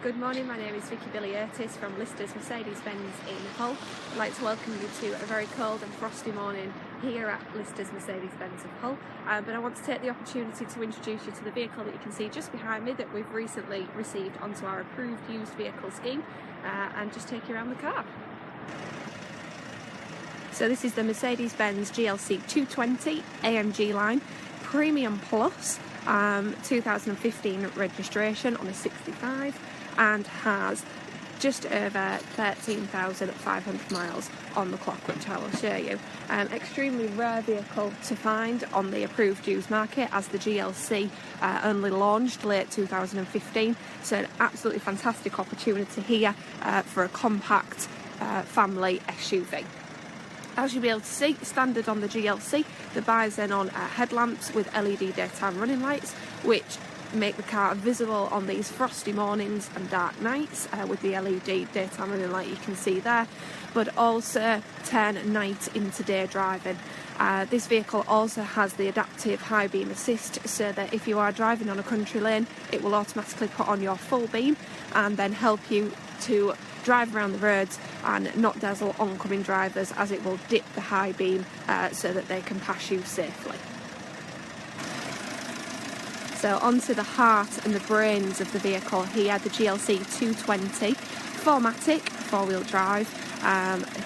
Good morning, my name is Vicki Villiotis from Listers Mercedes-Benz in Hull. I'd like to welcome you to a very cold and frosty morning here at Listers Mercedes-Benz of Hull. But I want to take the opportunity to introduce you to the vehicle that you can see just behind me that we've recently received onto our approved used vehicle scheme, and just take you around the car. So this is the Mercedes-Benz GLC 220 AMG Line Premium Plus, 2015 registration on a 65, and has just over 13,500 miles on the clock, which I will show you. Extremely rare vehicle to find on the approved used market, as the GLC only launched late 2015, so an absolutely fantastic opportunity here for a compact family SUV. As you'll be able to see, standard on the GLC, the bi-xenon headlamps with LED daytime running lights, which make the car visible on these frosty mornings and dark nights with the LED daytime running light you can see there, but also turn night into day driving. This vehicle also has the adaptive high beam assist, so that if you are driving on a country lane, it will automatically put on your full beam and then help you to drive around the roads and not dazzle oncoming drivers, as it will dip the high beam so that they can pass you safely. So onto the heart and the brains of the vehicle here, the GLC 220 4MATIC 4-wheel drive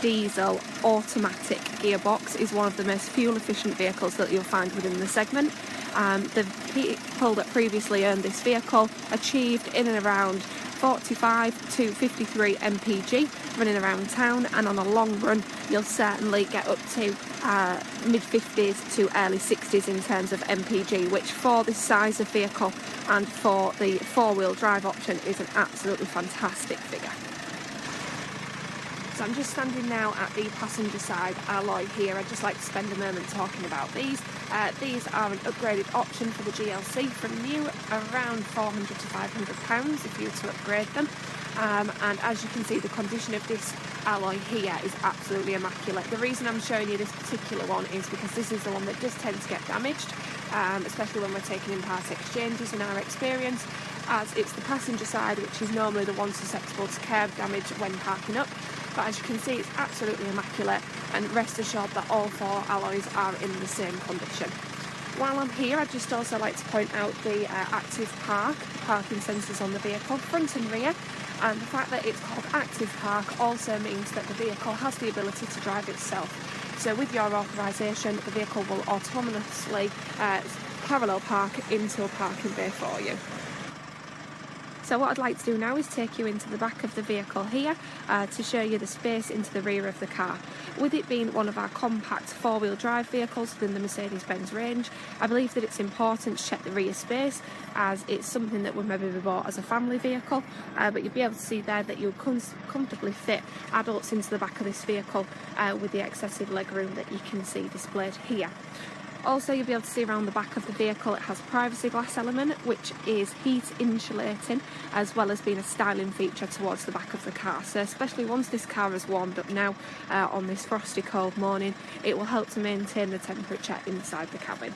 diesel automatic gearbox is one of the most fuel efficient vehicles that you'll find within the segment. The people that previously owned this vehicle achieved in and around 45 to 53 mpg running around town, and on a long run you'll certainly get up to mid-50s to early 60s in terms of mpg, which for this size of vehicle and for the 4-wheel drive option is an absolutely fantastic figure. So I'm just standing now at the passenger side alloy here. I'd just like to spend a moment talking about these. These are an upgraded option for the GLC from new, around £400 to £500 if you were to upgrade them. And as you can see, the condition of this alloy here is absolutely immaculate. The reason I'm showing you this particular one is because this is the one that does tend to get damaged, especially when we're taking in part exchanges in our experience, as it's the passenger side which is normally the one susceptible to curb damage when parking up. But as you can see, it's absolutely immaculate, and rest assured that all four alloys are in the same condition. While I'm here, I'd just also like to point out the active parking sensors on the vehicle, front and rear, and the fact that it's called active park also means that the vehicle has the ability to drive itself. So with your authorisation, the vehicle will autonomously parallel park into a parking bay for you. So what I'd like to do now is take you into the back of the vehicle here to show you the space into the rear of the car. With it being one of our compact 4-wheel drive vehicles within the Mercedes-Benz range, I believe that it's important to check the rear space, as it's something that would maybe be bought as a family vehicle, but you'll be able to see there that you'll comfortably fit adults into the back of this vehicle with the excessive legroom that you can see displayed here. Also, you'll be able to see around the back of the vehicle it has a privacy glass element, which is heat insulating, as well as being a styling feature towards the back of the car. So especially once this car has warmed up now on this frosty cold morning, it will help to maintain the temperature inside the cabin.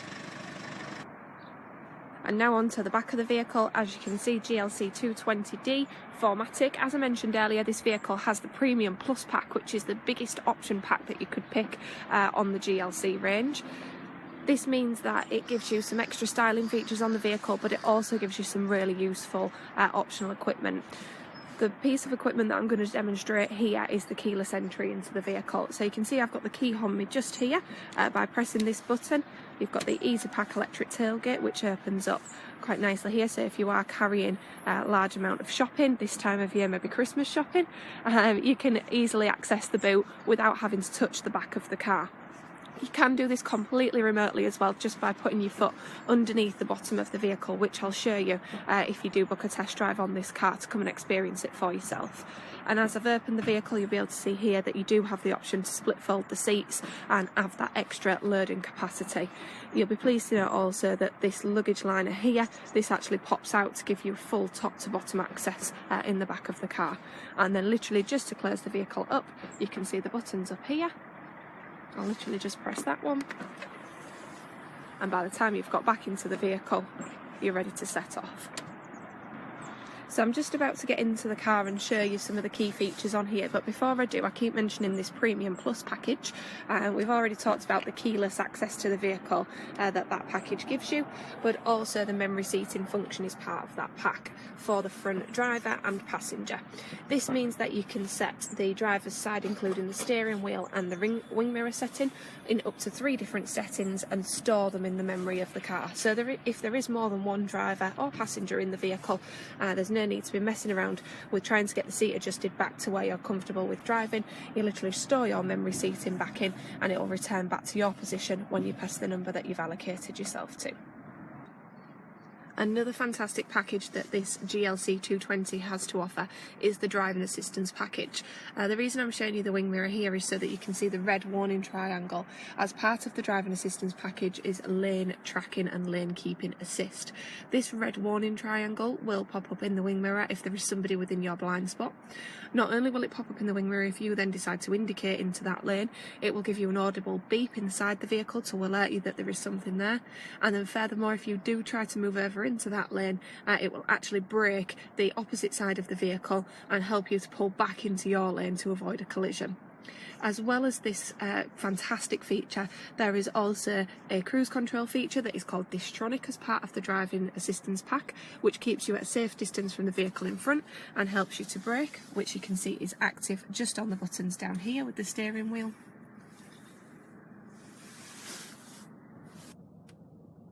And now onto the back of the vehicle. As you can see, GLC 220D 4MATIC. As I mentioned earlier, this vehicle has the Premium Plus pack, which is the biggest option pack that you could pick on the GLC range. This means that it gives you some extra styling features on the vehicle, but it also gives you some really useful optional equipment. The piece of equipment that I'm going to demonstrate here is the keyless entry into the vehicle. So you can see I've got the key on me just here. By pressing this button, you've got the Easy Pack electric tailgate, which opens up quite nicely here. So if you are carrying a large amount of shopping this time of year, maybe Christmas shopping, you can easily access the boot without having to touch the back of the car. You can do this completely remotely as well, just by putting your foot underneath the bottom of the vehicle, which I'll show you if you do book a test drive on this car to come and experience it for yourself. And as I've opened the vehicle, you'll be able to see here that you do have the option to split fold the seats and have that extra loading capacity. You'll be pleased to know also that this luggage liner here, this actually pops out to give you full top to bottom access in the back of the car. And then literally just to close the vehicle up, you can see the buttons up here. I'll literally just press that one, and by the time you've got back into the vehicle, you're ready to set off. So I'm just about to get into the car and show you some of the key features on here, but before I do, I keep mentioning this Premium Plus package. We've already talked about the keyless access to the vehicle that package gives you, but also the memory seating function is part of that pack for the front driver and passenger. This means that you can set the driver's side, including the steering wheel and the wing mirror setting, in up to 3 different settings and store them in the memory of the car. So if there is more than one driver or passenger in the vehicle, there's no need to be messing around with trying to get the seat adjusted back to where you're comfortable with driving. You literally store your memory seating back in and it will return back to your position when you press the number that you've allocated yourself to. Another fantastic package that this GLC 220 has to offer is the driving assistance package. The reason I'm showing you the wing mirror here is so that you can see the red warning triangle. As part of the driving assistance package is lane tracking and lane keeping assist. This red warning triangle will pop up in the wing mirror if there is somebody within your blind spot. Not only will it pop up in the wing mirror if you then decide to indicate into that lane, it will give you an audible beep inside the vehicle to alert you that there is something there. And then furthermore, if you do try to move over into that lane, it will actually brake the opposite side of the vehicle and help you to pull back into your lane to avoid a collision. As well as this fantastic feature, there is also a cruise control feature that is called Distronic as part of the driving assistance pack, which keeps you at a safe distance from the vehicle in front and helps you to brake, which you can see is active just on the buttons down here with the steering wheel.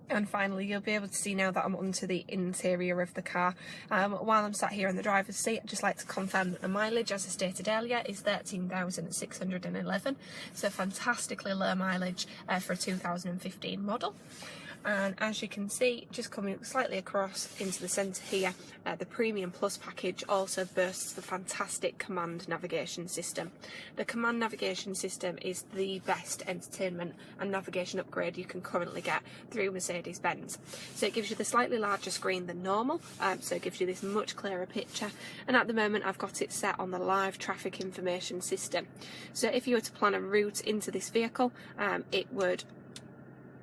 And finally, you'll be able to see now that I'm onto the interior of the car. While I'm sat here in the driver's seat, I'd just like to confirm that the mileage, as I stated earlier, is 13,611. So fantastically low mileage for a 2015 model. And as you can see, just coming slightly across into the centre here, the Premium Plus package also boasts the fantastic command navigation system. The command navigation system is the best entertainment and navigation upgrade you can currently get through Mercedes-Benz. So it gives you the slightly larger screen than normal, so it gives you this much clearer picture, and at the moment I've got it set on the live traffic information system. So if you were to plan a route into this vehicle, it would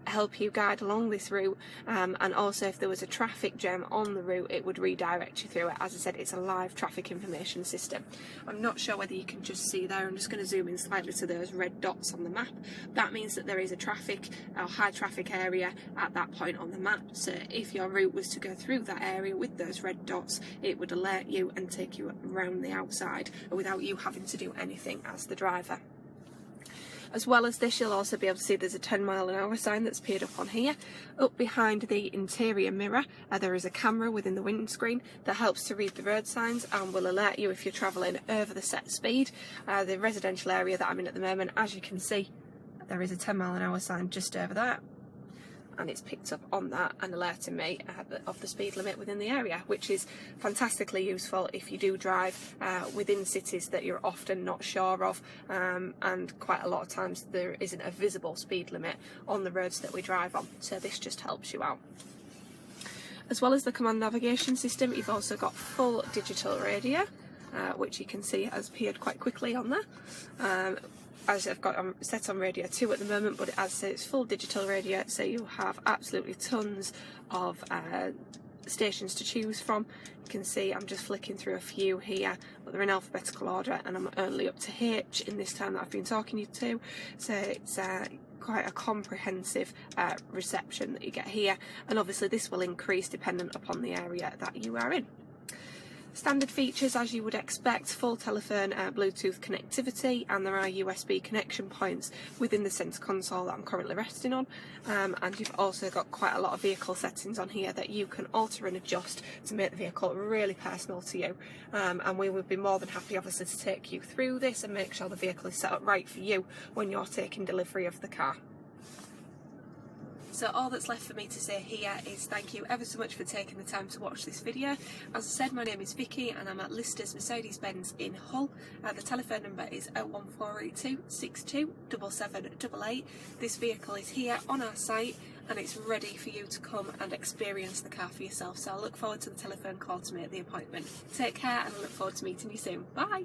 help you guide along this route, and also if there was a traffic jam on the route, it would redirect you through it. As I said, it's a live traffic information system. I'm not sure whether you can just see there. I'm just going to zoom in slightly to those red dots on the map. That means that there is a high traffic area at that point on the map, so if your route was to go through that area with those red dots, it would alert you and take you around the outside without you having to do anything as the driver. As well as this, you'll also be able to see there's a 10-mile-an-hour sign that's appeared up on here. Up behind the interior mirror, there is a camera within the windscreen that helps to read the road signs and will alert you if you're travelling over the set speed. The residential area that I'm in at the moment, as you can see, there is a 10-mile-an-hour sign just over that, and it's picked up on that and alerting me of the speed limit within the area, which is fantastically useful if you do drive within cities that you're often not sure of, and quite a lot of times there isn't a visible speed limit on the roads that we drive on, so this just helps you out. As well as the command navigation system, you've also got full digital radio, which you can see has appeared quite quickly on there. As I've got set on radio 2 at the moment, but as I say, it's full digital radio, so you have absolutely tons of stations to choose from. You can see I'm just flicking through a few here, but they're in alphabetical order, and I'm only up to H in this time that I've been talking you to, so it's quite a comprehensive reception that you get here, and obviously this will increase dependent upon the area that you are in. Standard features, as you would expect: full telephone Bluetooth connectivity, and there are USB connection points within the centre console that I'm currently resting on, and you've also got quite a lot of vehicle settings on here that you can alter and adjust to make the vehicle really personal to you, and we would be more than happy obviously to take you through this and make sure the vehicle is set up right for you when you're taking delivery of the car. So all that's left for me to say here is thank you ever so much for taking the time to watch this video. As I said, my name is Vicky and I'm at Listers Mercedes-Benz in Hull. The telephone number is 01482 62 7788. This vehicle is here on our site and it's ready for you to come and experience the car for yourself. So I look forward to the telephone call to make the appointment. Take care, and I look forward to meeting you soon. Bye!